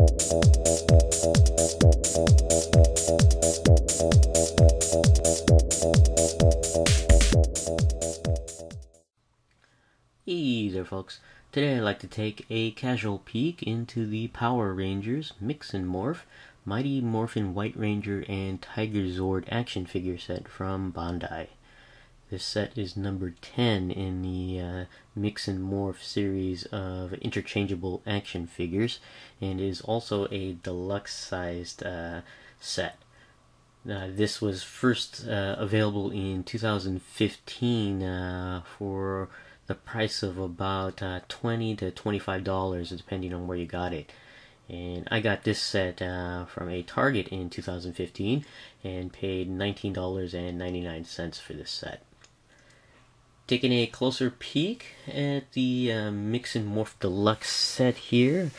Hey there folks, today I'd like to take a casual peek into the Power Rangers Mixx N Morph, Mighty Morphin White Ranger and Tigerzord action figure set from Bandai. This set is number 10 in the Mixx N Morph series of interchangeable action figures, and is also a deluxe sized set. This was first available in 2015 for the price of about $20 to $25 depending on where you got it. And I got this set from a Target in 2015 and paid $19.99 for this set. Taking a closer peek at the Mixx N Morph Deluxe set here,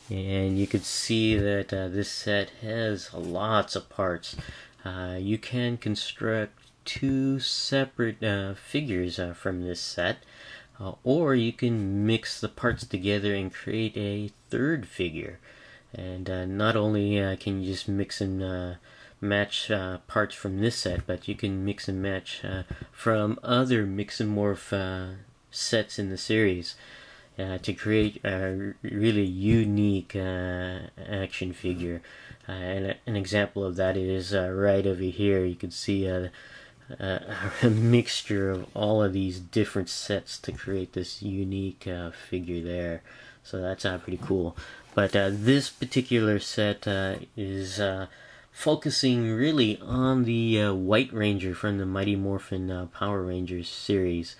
and you can see that this set has lots of parts. You can construct two separate figures from this set, or you can mix the parts together and create a third figure. And not only can you just mix and match parts from this set, but you can mix and match from other Mixx N Morph sets in the series to create a really unique action figure. And an example of that is right over here. You can see a mixture of all of these different sets to create this unique figure there. So that's pretty cool. But this particular set is focusing really on the White Ranger from the Mighty Morphin Power Rangers series,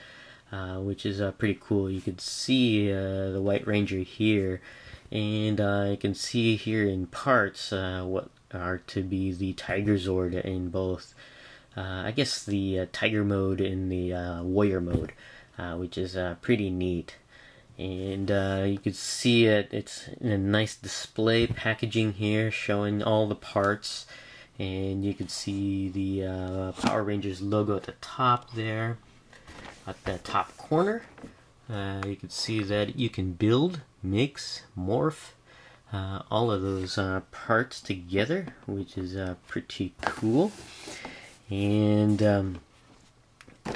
which is pretty cool. You can see the White Ranger here, and you can see here in parts what are to be the Tigerzord in both I guess the Tiger mode and the Warrior mode, which is pretty neat. And you can see it's in a nice display packaging here, showing all the parts. And you can see the Power Rangers logo at the top there, at the top corner. You can see that you can build, mix, morph all of those parts together, which is pretty cool. And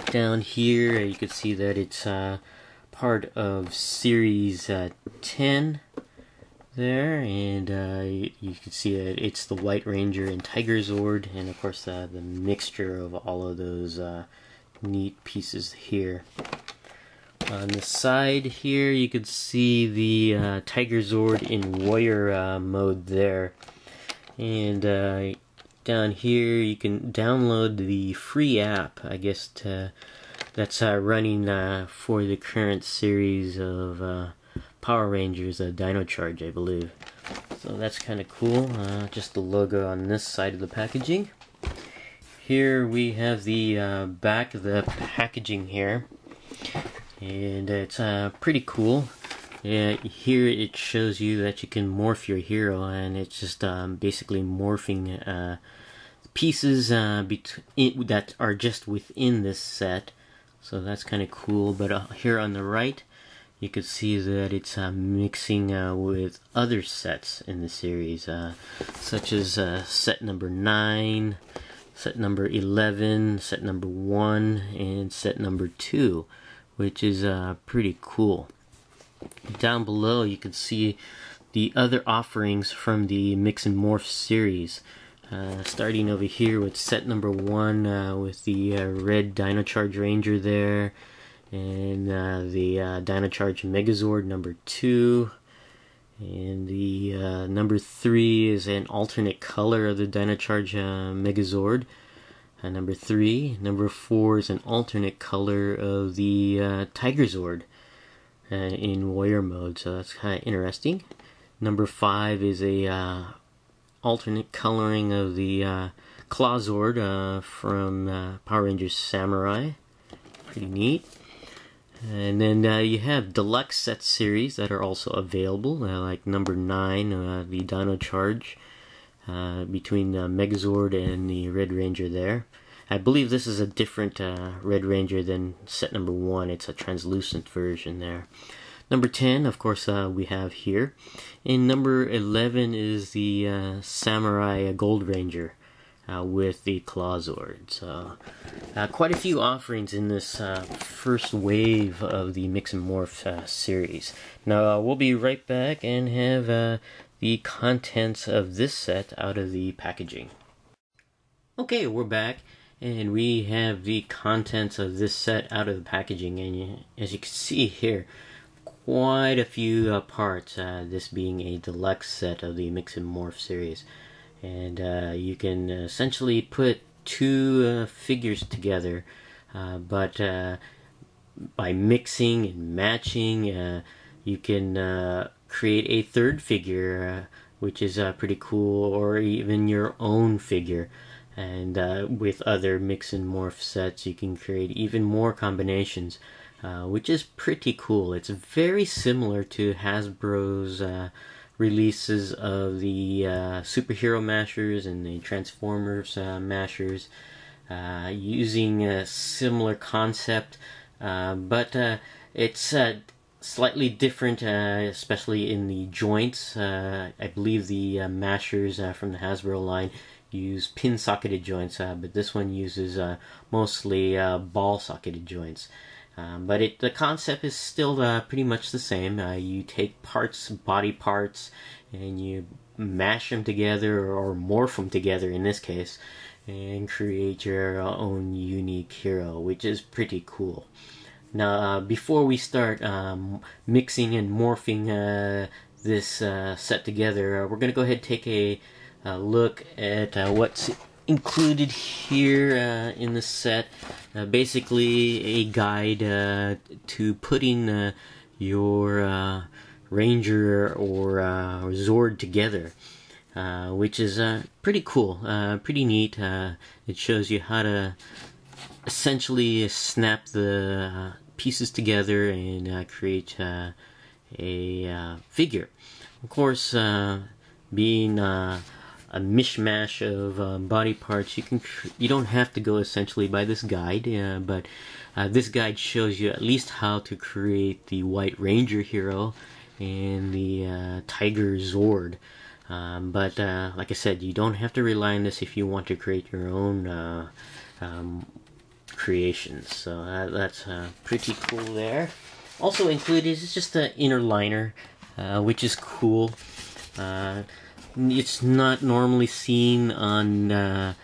down here you can see that it's part of series 10 there, and you can see that it's the White Ranger and Tigerzord, and of course the mixture of all of those neat pieces here. On the side here you can see the Tigerzord in Warrior mode there, and down here you can download the free app, I guess, that's running for the current series of Power Rangers, Dino Charge, I believe. So that's kind of cool. Just the logo on this side of the packaging. Here we have the back of the packaging here, and it's pretty cool. Yeah, here it shows you that you can morph your hero, and it's just basically morphing pieces that are just within this set. So that's kind of cool. But here on the right, you can see that it's mixing with other sets in the series, such as set number 9, set number 11, set number 1, and set number 2, which is pretty cool. Down below you can see the other offerings from the Mixx N Morph series, starting over here with set number 1 with the red Dino Charge Ranger there, and the Dino Charge Megazord number 2, and the number 3 is an alternate color of the Dino Charge Megazord, number 3. Number 4 is an alternate color of the Tigerzord in Warrior mode, so that's kind of interesting. Number 5 is a alternate coloring of the Clawzord from Power Rangers Samurai. Pretty neat. And then you have deluxe set series that are also available, like number 9, the Dino Charge, between the Megazord and the Red Ranger there. I believe this is a different Red Ranger than set number 1. It's a translucent version there. Number 10, of course, we have here. And number 11 is the Samurai Gold Ranger with the Clawzord. So, quite a few offerings in this first wave of the Mixx N Morph series. Now, we'll be right back and have the contents of this set out of the packaging. Okay, we're back, and we have the contents of this set out of the packaging, and as you can see here, quite a few parts, this being a deluxe set of the Mixx N Morph series. And you can essentially put two figures together, but by mixing and matching, you can create a third figure, which is pretty cool, or even your own figure. And with other Mixx N Morph sets, you can create even more combinations, which is pretty cool. It's very similar to Hasbro's releases of the superhero mashers and the Transformers mashers, using a similar concept, but it's slightly different, especially in the joints. I believe the mashers from the Hasbro line use pin-socketed joints, but this one uses mostly ball-socketed joints. But the concept is still pretty much the same. You take parts, body parts, and you mash them together, or morph them together in this case, and create your own unique hero, which is pretty cool. Now, before we start mixing and morphing this set together, we're going to go ahead and take a look at what's included here in the set. Basically a guide to putting your Ranger or Zord together, which is pretty cool, pretty neat. It shows you how to essentially snap the pieces together and create a figure. Of course, being a mishmash of body parts, you don't have to go essentially by this guide, but this guide shows you at least how to create the White Ranger hero and the Tigerzord. But like I said, you don't have to rely on this if you want to create your own creations. So that's pretty cool there. Also included is just the inner liner, which is cool. It's not normally seen on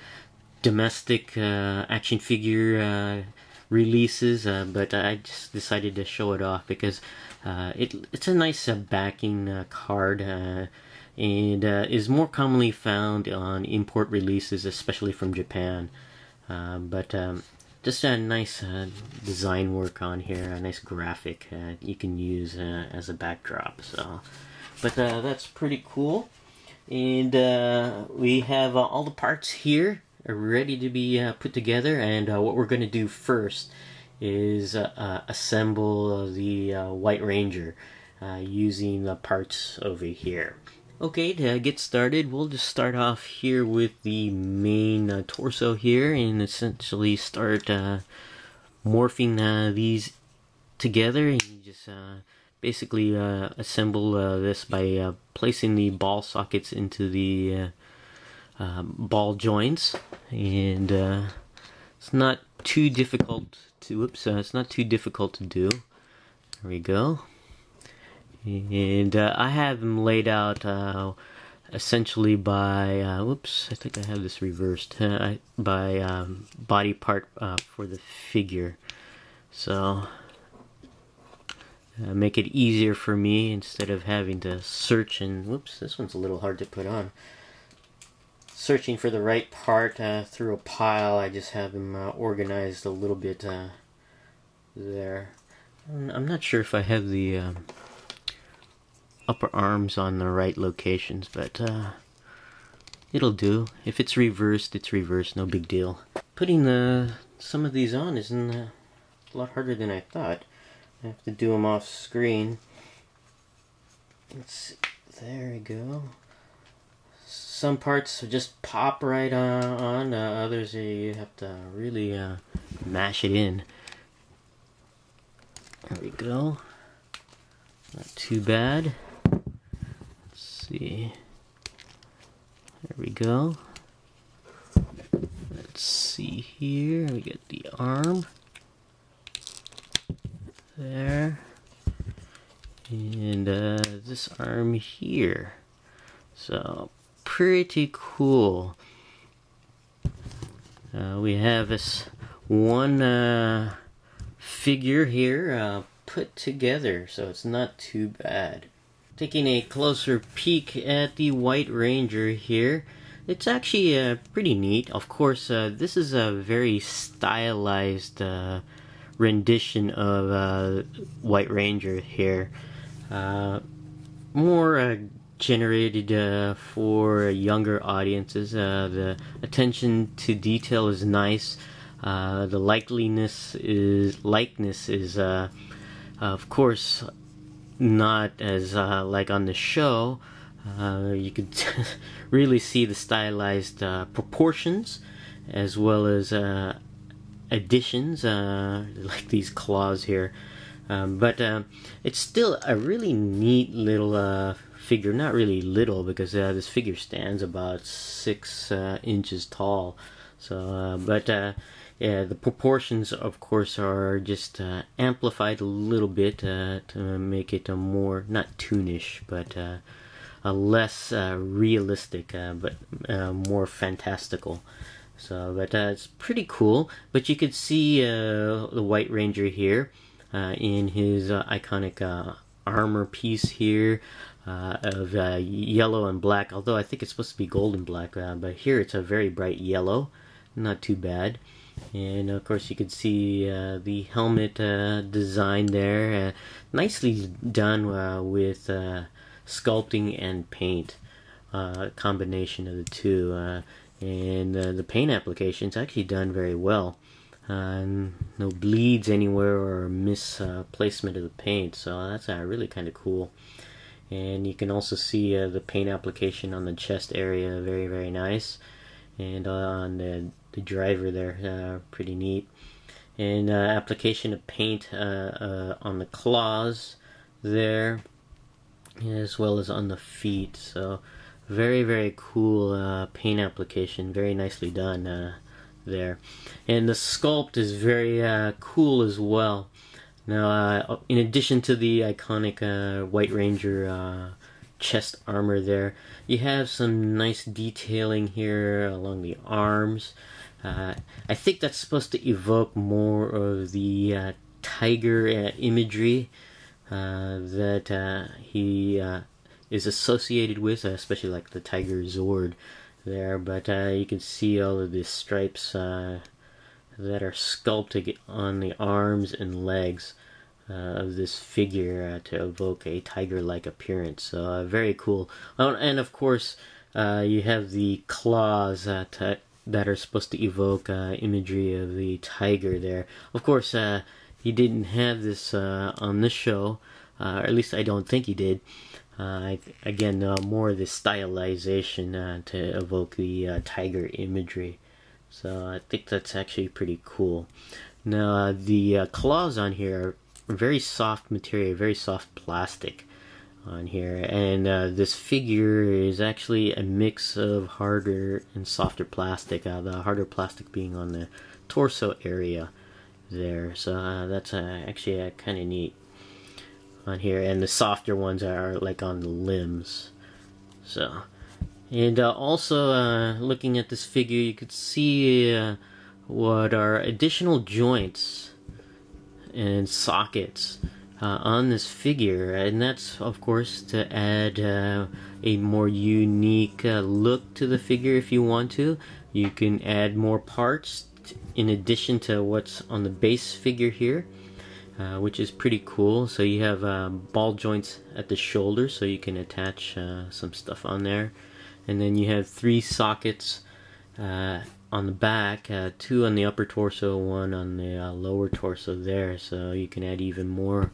domestic action figure releases, but I just decided to show it off because it's a nice backing card, and is more commonly found on import releases, especially from Japan. But just a nice design work on here, a nice graphic you can use as a backdrop. So, but that's pretty cool. And we have all the parts here ready to be put together, and what we're going to do first is assemble the White Ranger using the parts over here. Okay, to get started, we'll just start off here with the main torso here, and essentially start morphing these together. And you just basically assemble this by placing the ball sockets into the ball joints, and it's not too difficult to it's not too difficult to do. There we go. And I have them laid out essentially by whoops, I think I have this reversed, by body part for the figure, so make it easier for me instead of having to search. And whoops, this one's a little hard to put on. Searching for the right part through a pile. I just have them organized a little bit there. I'm not sure if I have the upper arms on the right locations, but it'll do. If it's reversed, it's reversed, no big deal. Putting some of these on isn't a lot harder than I thought. I have to do them off screen. Let's see. There we go. Some parts just pop right on, others you have to really mash it in. There we go. Not too bad. Let's see. There we go. Let's see here. We get the arm. There. And this arm here. So, pretty cool. We have this one figure here put together, so it's not too bad. Taking a closer peek at the White Ranger here, it's actually pretty neat. Of course, this is a very stylized rendition of White Ranger here. More generated for younger audiences. The attention to detail is nice. The likeness is of course not as like on the show. You could really see the stylized proportions, as well as additions like these claws here. But it's still a really neat little figure. Not really little, because this figure stands about 6 inches tall. So, but yeah, the proportions, of course, are just amplified a little bit to make it a more, not toonish, but a less realistic, but more fantastical. So, but it's pretty cool. But you could see the White Ranger here in his iconic armor piece here of yellow and black. Although I think it's supposed to be gold and black, but here it's a very bright yellow. Not too bad. And of course you can see the helmet design there. Nicely done with sculpting and paint. Combination of the two. And the paint application is actually done very well. No bleeds anywhere or misplacement of the paint. So that's really kind of cool. And you can also see the paint application on the chest area. Very, very nice. And on the driver there, pretty neat. And application of paint on the claws there, as well as on the feet. So very, very cool paint application. Very nicely done there. And the sculpt is very cool as well. Now, in addition to the iconic White Ranger chest armor there, you have some nice detailing here along the arms. I think that's supposed to evoke more of the tiger imagery that he is associated with, especially like the Tigerzord there. But you can see all of the stripes that are sculpted on the arms and legs of this figure to evoke a tiger-like appearance. So very cool. And of course, you have the claws that are supposed to evoke imagery of the tiger there. Of course, he didn't have this on this show, or at least I don't think he did. Again, more of the stylization to evoke the tiger imagery. So I think that's actually pretty cool. Now, the claws on here are very soft material, very soft plastic on here, and this figure is actually a mix of harder and softer plastic, the harder plastic being on the torso area there. So that's actually kind of neat on here, and the softer ones are like on the limbs. So, and also looking at this figure, you could see what are additional joints and sockets on this figure, and that's of course to add a more unique look to the figure. If you want to, you can add more parts in addition to what's on the base figure here, which is pretty cool. So you have ball joints at the shoulder, so you can attach some stuff on there, and then you have 3 sockets on the back, 2 on the upper torso, 1 on the lower torso there. So you can add even more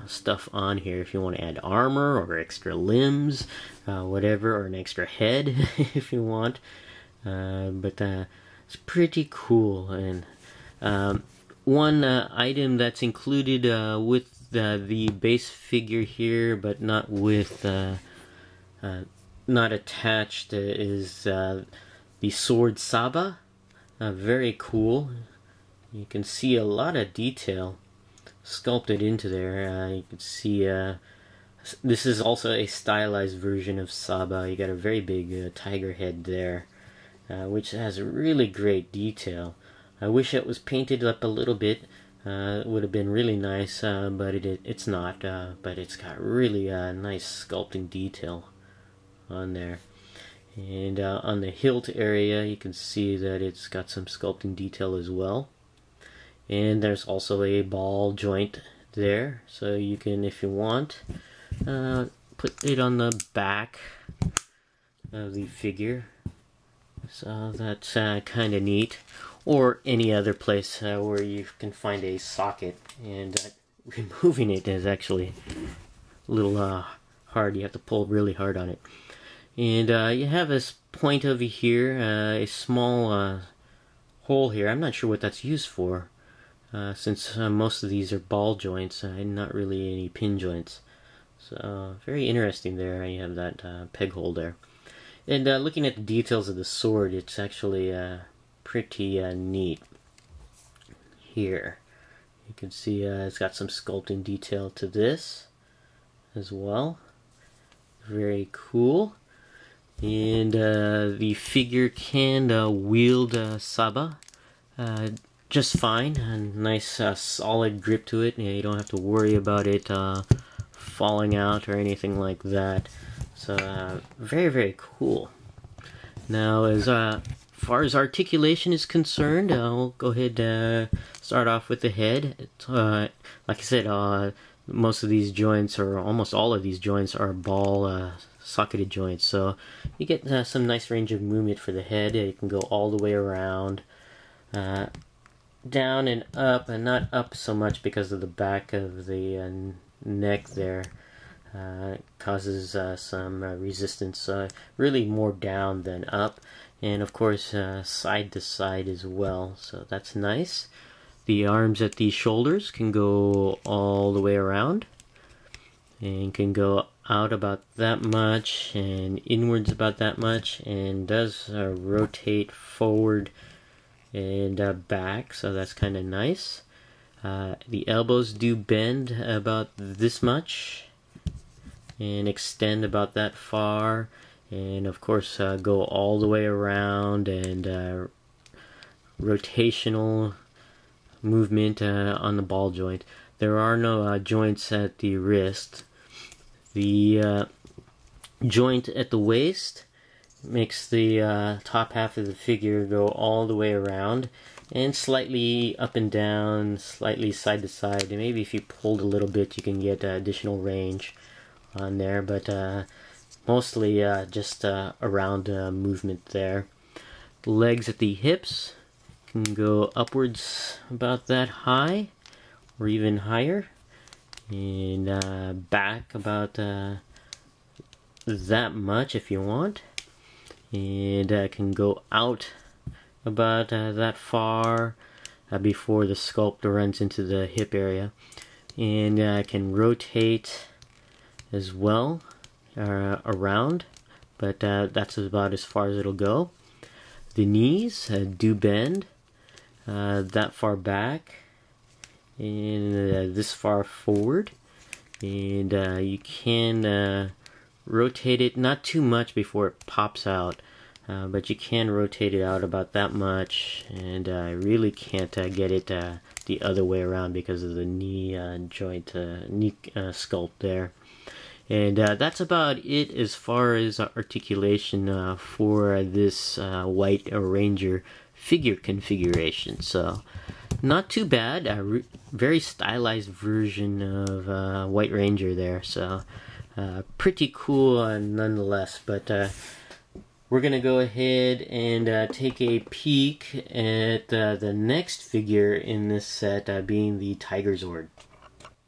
stuff on here if you want to add armor or extra limbs, whatever, or an extra head if you want. But it's pretty cool. And one item that's included with the base figure here, but not with not attached, is the sword Saba. Very cool. You can see a lot of detail sculpted into there. You can see this is also a stylized version of Saba. You got a very big tiger head there, which has really great detail. I wish it was painted up a little bit. It would have been really nice, but it's not. But it's got really nice sculpting detail on there. And on the hilt area, you can see that it's got some sculpting detail as well. And there's also a ball joint there, so you can, if you want, put it on the back of the figure. So that's kind of neat. Or any other place where you can find a socket, and removing it is actually a little hard. You have to pull really hard on it. And you have this point over here, a small hole here. I'm not sure what that's used for, since most of these are ball joints and not really any pin joints. So very interesting there. You have that peg hole there. And looking at the details of the sword, it's actually pretty neat here. You can see it's got some sculpting detail to this as well. Very cool. And the figure can wield Saba just fine. A nice solid grip to it. You don't have to worry about it falling out or anything like that. So very, very cool. Now, as far as articulation is concerned, I'll go ahead and start off with the head. Like I said, most of these joints, or almost all of these joints, are ball socketed joints, so you get some nice range of movement for the head. You can go all the way around, down and up, and not up so much because of the back of the neck there. Causes some resistance, really more down than up, and of course side to side as well, so that's nice. The arms at the shoulders can go all the way around and can go out about that much and inwards about that much, and does rotate forward and back, so that's kind of nice. The elbows do bend about this much and extend about that far, and of course go all the way around, and rotational movement on the ball joint. There are no joints at the wrist. The joint at the waist makes the top half of the figure go all the way around and slightly up and down, slightly side to side, and maybe if you pulled a little bit you can get additional range on there, but mostly just around movement there. The legs at the hips can go upwards about that high or even higher, and back about that much if you want, and can go out about that far before the sculpt runs into the hip area, and can rotate as well around, but that's about as far as it'll go. The knees do bend that far back and this far forward, and you can rotate it not too much before it pops out, but you can rotate it out about that much, and I really can't get it the other way around because of the knee joint, knee sculpt there. And that's about it as far as articulation for this White Ranger figure configuration. So not too bad. A very stylized version of White Ranger there. So pretty cool nonetheless. But we're going to go ahead and take a peek at the next figure in this set, being the Tigerzord.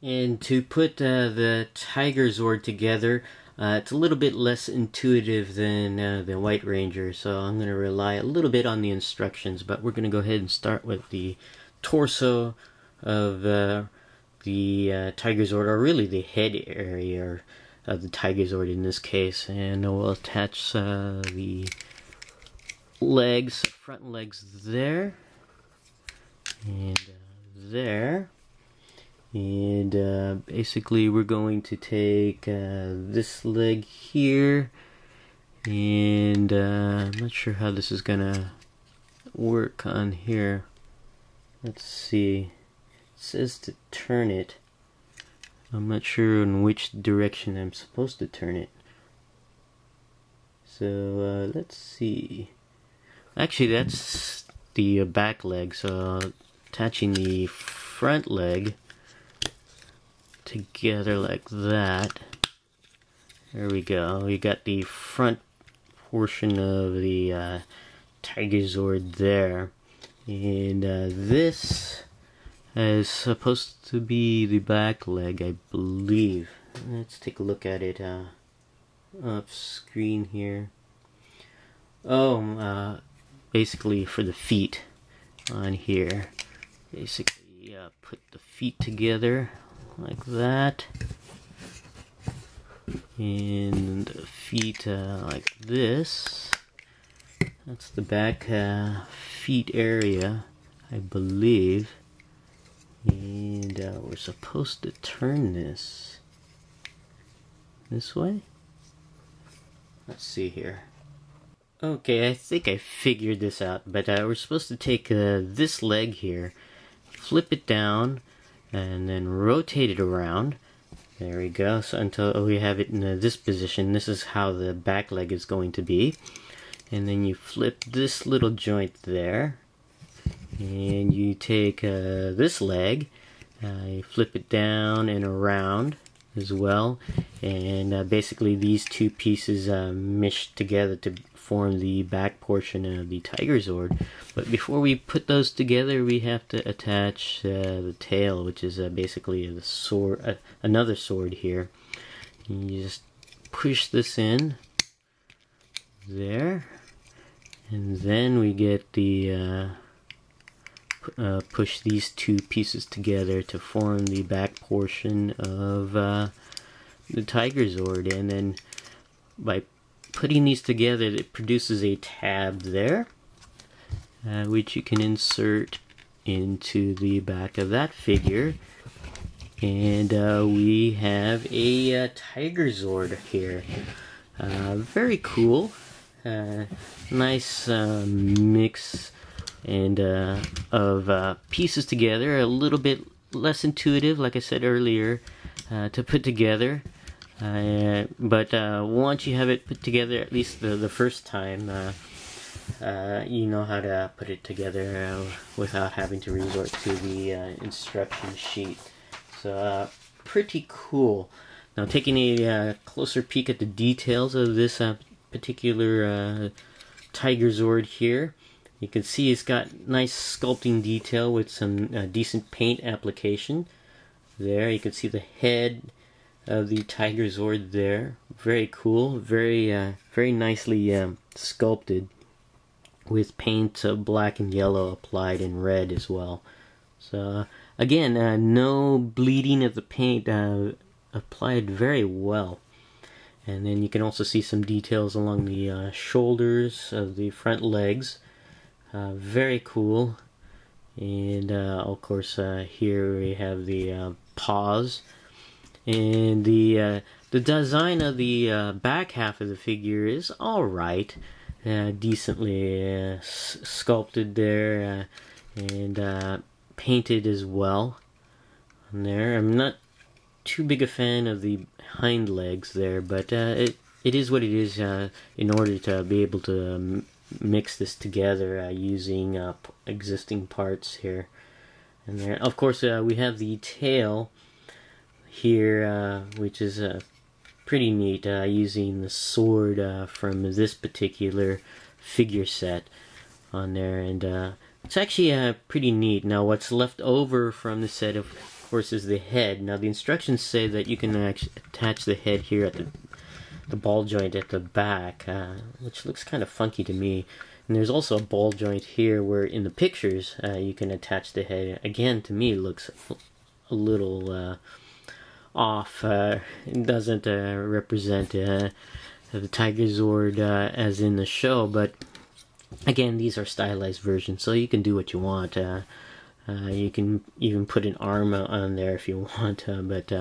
And to put the Tigerzord together, it's a little bit less intuitive than the White Ranger, so I'm going to rely a little bit on the instructions, but we're going to go ahead and start with the torso of the Tigerzord, or really the head area of the Tigerzord in this case, and we'll attach the legs, front legs there, and there, and basically we're going to take this leg here, and I'm not sure how this is gonna work on here. Let's see. It says to turn it. I'm not sure in which direction I'm supposed to turn it. So let's see. Actually, that's the back leg. So attaching the front leg together like that. There we go. We got the front portion of the Tigerzord there, and this is supposed to be the back leg, I believe. Let's take a look at it off screen here. Oh, basically for the feet on here. Basically, put the feet together like that, and the feet like this. That's the back feet area, I believe. And we're supposed to turn this way. Let's see here. Okay, I think I figured this out, but we're supposed to take this leg here, flip it down, and then rotate it around. There we go. So until we have it in this position, this is how the back leg is going to be. And then you flip this little joint there, and you take this leg, you flip it down and around as well, and basically these two pieces mesh together to form the back portion of the Tigerzord. But before we put those together, we have to attach the tail, which is basically the sword, another sword here. And you just push this in there, and then we get the push these two pieces together to form the back portion of the Tigerzord, and then by putting these together, it produces a tab there, which you can insert into the back of that figure, and we have a Tigerzord here. Very cool. Nice mix and of pieces together, a little bit less intuitive, like I said earlier, to put together, but once you have it put together, at least the first time, you know how to put it together without having to resort to the instruction sheet. So pretty cool. Now, taking a closer peek at the details of this particular Tigerzord here, you can see it's got nice sculpting detail with some decent paint application. There, you can see the head of the Tigerzord there. Very cool, very nicely sculpted, with paint black and yellow applied in red as well. So again, no bleeding of the paint, applied very well. And then you can also see some details along the shoulders of the front legs. Very cool. And of course here we have the paws, and the design of the back half of the figure is alright, decently sculpted there, and painted as well on there. I'm not too big a fan of the hind legs there, but it is what it is, in order to be able to mix this together using existing parts here and there. Of course, we have the tail here, which is pretty neat, using the sword from this particular figure set on there, and it's actually pretty neat. Now, what's left over from the set, of course, is the head. Now, the instructions say that you can actually attach the head here at the ball joint at the back, which looks kind of funky to me. And there's also a ball joint here where in the pictures you can attach the head. Again, to me, it looks a little off. It doesn't represent the Tigerzord as in the show, but again, these are stylized versions, so you can do what you want. You can even put an arm on there if you want, but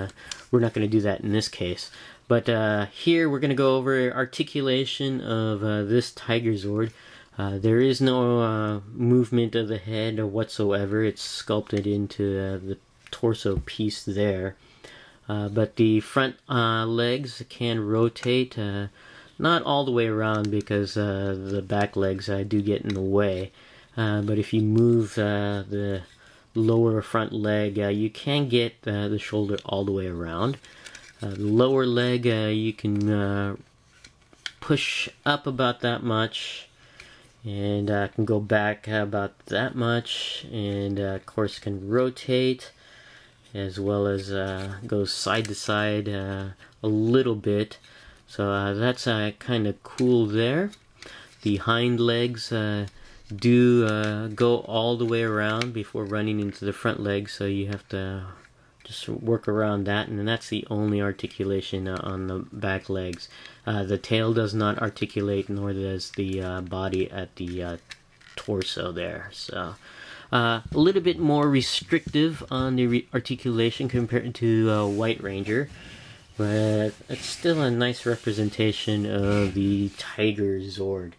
we're not going to do that in this case. But here we're going to go over articulation of this Tigerzord. There is no movement of the head whatsoever. It's sculpted into the torso piece there. But the front legs can rotate, not all the way around because the back legs do get in the way. But if you move the lower front leg, you can get the shoulder all the way around. The lower leg, you can push up about that much, and can go back about that much, and of course can rotate, as well as go side to side a little bit. So that's kind of cool there. The hind legs do go all the way around before running into the front legs, so you have to just work around that, and that's the only articulation on the back legs. The tail does not articulate, nor does the body at the torso there. So a little bit more restrictive on the articulation compared to White Ranger, but it's still a nice representation of the Tigerzord.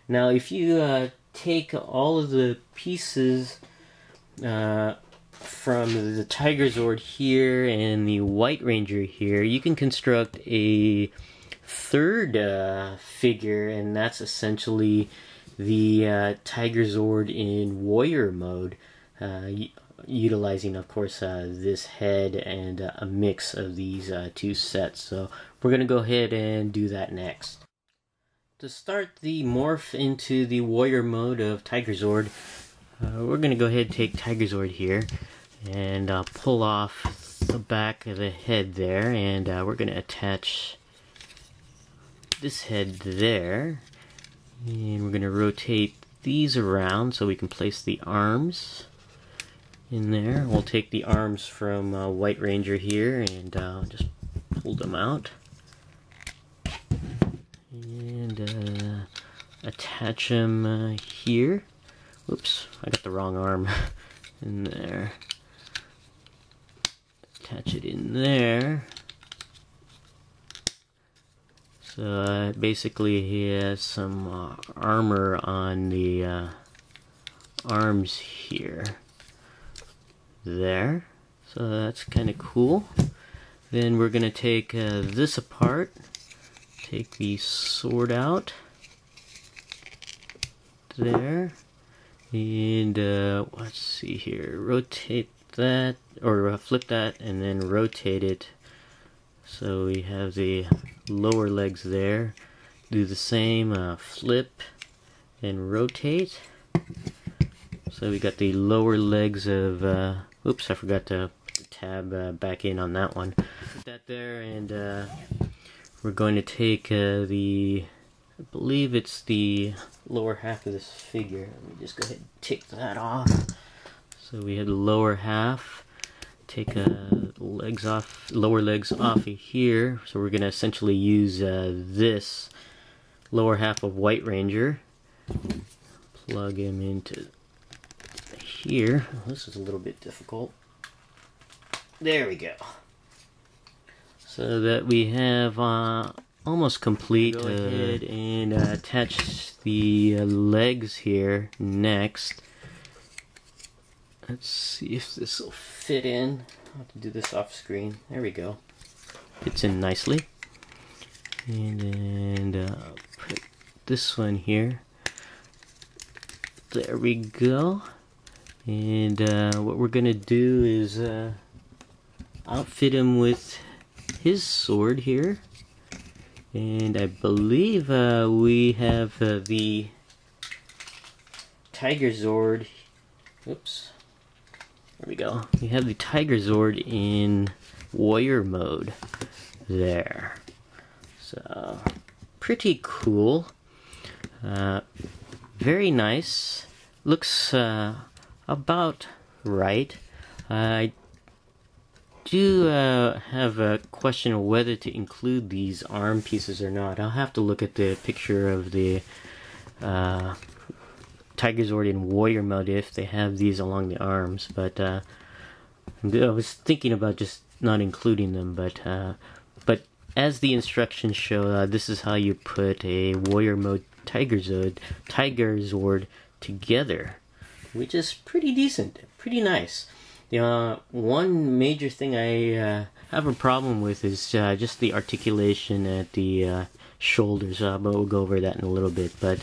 Now, if you take all of the pieces from the Tigerzord here and the White Ranger here, you can construct a third figure, and that's essentially the Tigerzord in warrior mode, utilizing, of course, this head and a mix of these two sets. So we're going to go ahead and do that next. To start the morph into the warrior mode of Tigerzord, we're going to go ahead and take Tigerzord here and pull off the back of the head there, and we're going to attach this head there, and we're going to rotate these around so we can place the arms in there. We'll take the arms from White Ranger here and just pull them out and attach them here. Whoops, I got the wrong arm in there. Attach it in there. So basically he has some armor on the arms here. There. So that's kind of cool. Then we're going to take this apart. Take the sword out. There. And let's see here. Rotate that, or flip that, and then rotate it. So we have the lower legs there. Do the same, flip and rotate. So we got the lower legs of, oops, I forgot to put the tab back in on that one. Put that there, and we're going to take the, I believe it's the lower half of this figure. Let me just go ahead and take that off. So we have the lower half. Take legs off, lower legs off of here. So we're going to essentially use this lower half of White Ranger. Plug him into here. This is a little bit difficult. There we go. So that we have almost complete. Go ahead and attach the legs here next. Let's see if this will fit in. I'll have to do this off screen. There we go. Fits in nicely. And put this one here. There we go. And what we're gonna do is outfit him with his sword here. And I believe we have the Tigerzord. Oops. There we go. We have the Tigerzord in warrior mode there. So, pretty cool. Very nice. Looks about right. I do have a question of whether to include these arm pieces or not. I'll have to look at the picture of the Tigerzord in warrior mode if they have these along the arms, but I was thinking about just not including them, but as the instructions show, this is how you put a warrior mode Tigerzord together, which is pretty decent, pretty nice. One major thing I have a problem with is just the articulation at the shoulders, but we'll go over that in a little bit. But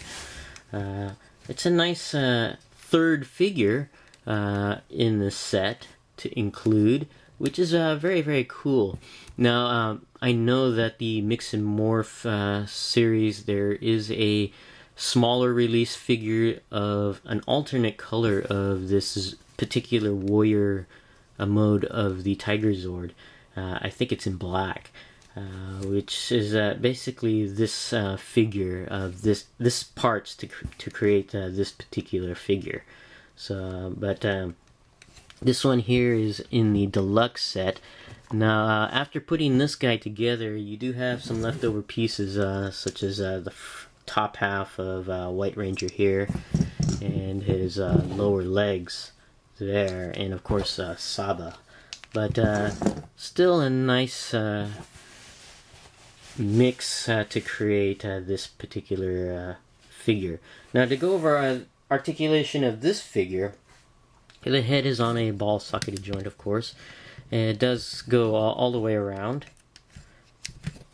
it's a nice third figure in the set to include, which is very, very cool. Now, I know that the Mixx N Morph series, there is a smaller release figure of an alternate color of this particular warrior mode of the Tigerzord. I think it's in black, which is basically this figure of this parts to create this particular figure. So, but this one here is in the deluxe set. Now, after putting this guy together, you do have some leftover pieces, such as the top half of White Ranger here, and his lower legs there, and of course Saba. But still a nice mix to create this particular figure. Now, to go over articulation of this figure, the head is on a ball socketed joint, of course, and it does go all the way around,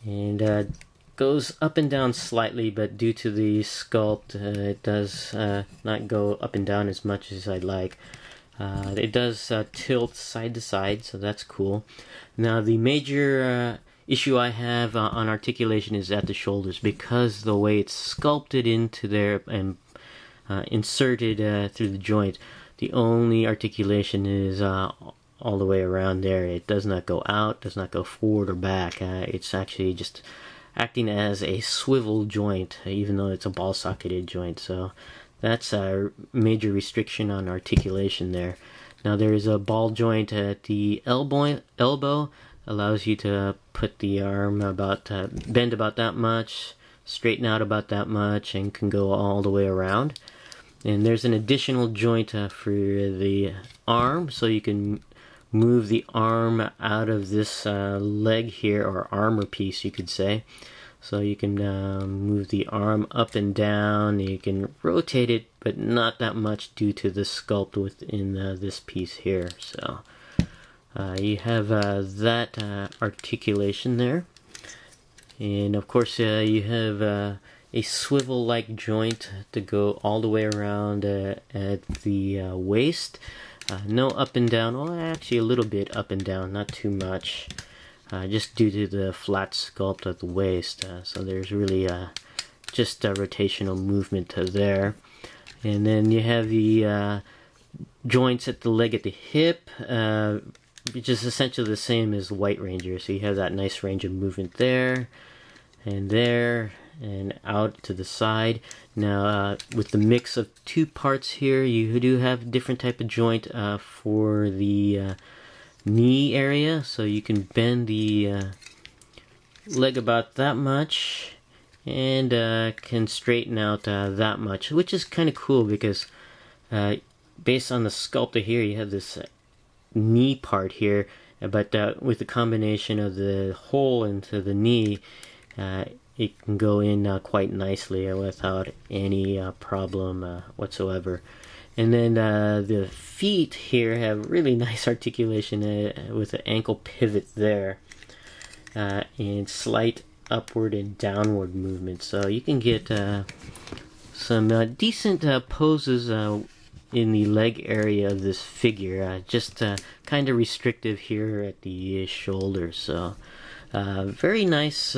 and goes up and down slightly, but due to the sculpt, it does not go up and down as much as I'd like. It does tilt side to side, so that's cool. Now, the major issue I have on articulation is at the shoulders, because the way it's sculpted into there and inserted through the joint, the only articulation is all the way around there. It does not go out, does not go forward or back. It's actually just acting as a swivel joint, even though it's a ball socketed joint. So that's a major restriction on articulation there. Now, there is a ball joint at the elbow, allows you to put the arm bend about that much, straighten out about that much, and can go all the way around. And there's an additional joint for the arm, so you can move the arm out of this leg here, or armor piece, you could say. So you can move the arm up and down. You can rotate it, but not that much due to the sculpt within this piece here. So you have that articulation there. And of course you have a swivel-like joint to go all the way around at the waist. No up and down, well, actually a little bit up and down, not too much, just due to the flat sculpt of the waist. So there's really just a rotational movement there. And then you have the joints at the leg at the hip, which is essentially the same as White Ranger. So you have that nice range of movement there, and out to the side. Now, with the mix of two parts here, you do have different type of joint for the knee area, so you can bend the leg about that much, and can straighten out that much, which is kind of cool, because based on the sculptor here, you have this knee part here, but with the combination of the hole into the knee, it can go in quite nicely without any problem whatsoever. And then the feet here have really nice articulation with an ankle pivot there, and slight upward and downward movement. So you can get some decent poses in the leg area of this figure, just kind of restrictive here at the shoulders. So very nice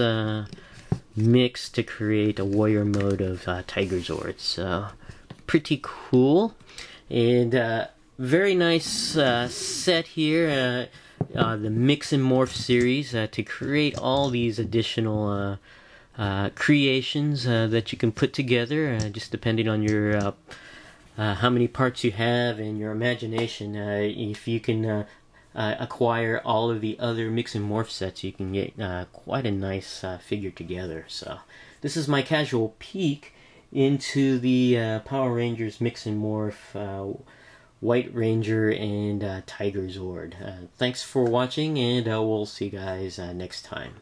mix to create a warrior mode of Tigerzord. So pretty cool, and very nice set here, the Mixx N Morph series, to create all these additional creations that you can put together, just depending on your how many parts you have and your imagination. If you can acquire all of the other Mixx N Morph sets, you can get quite a nice figure together. So this is my casual peek into the Power Rangers Mixx N Morph White Ranger and Tigerzord. Thanks for watching, and we'll see you guys next time.